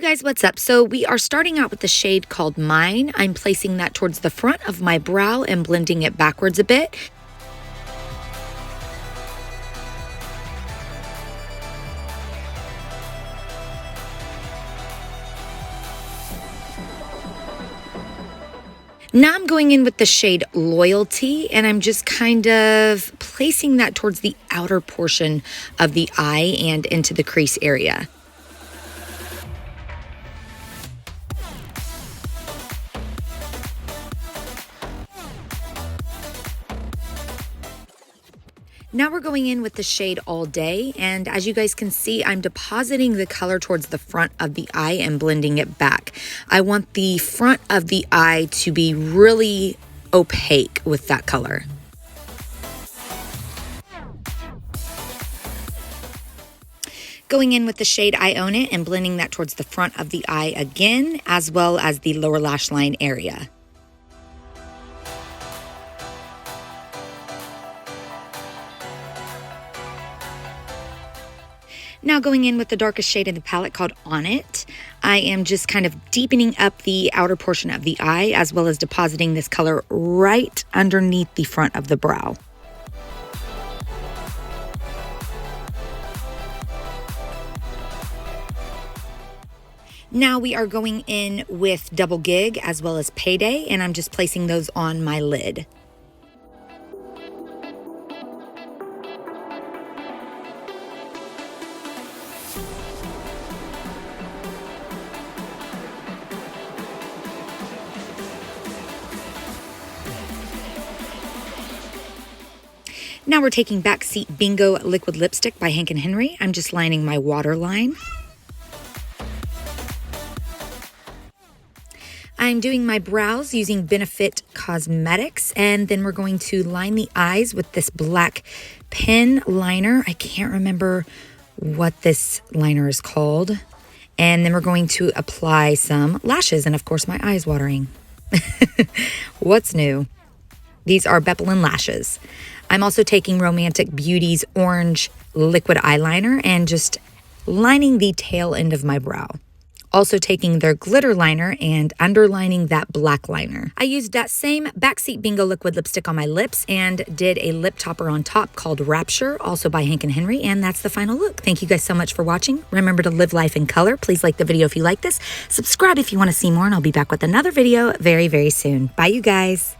you guys, what's up? So we are starting out with the shade called Mine. I'm placing that towards the front of my brow and blending it backwards a bit. Now I'm going in with the shade Loyalty, and I'm just kind of placing that towards the outer portion of the eye and into the crease area. Now we're going in with the shade All Day, and as you guys can see, I'm depositing the color towards the front of the eye and blending it back. I want the front of the eye to be really opaque with that color. Going in with the shade I Own It and blending that towards the front of the eye again, as well as the lower lash line area. Now going in with the darkest shade in the palette called On It, I am just kind of deepening up the outer portion of the eye as well as depositing this color right underneath the front of the brow. Now we are going in with Double Gig as well as Payday, and I'm just placing those on my lid. Now we're taking Backseat Bingo Liquid Lipstick by Hank & Henry. I'm just lining my waterline. I'm doing my brows using Benefit Cosmetics, and then we're going to line the eyes with this black pen liner. I can't remember what this liner is called. And then we're going to apply some lashes, and of course my eye's watering. What's new? These are Bepelin lashes. I'm also taking Romantic Beauty's orange liquid eyeliner and just lining the tail end of my brow. Also taking their glitter liner and underlining that black liner. I used that same Backseat Bingo liquid lipstick on my lips and did a lip topper on top called Rapture, also by Hank & Henry, and that's the final look. Thank you guys so much for watching. Remember to live life in color. Please like the video if you like this. Subscribe if you want to see more, and I'll be back with another video very, very soon. Bye, you guys.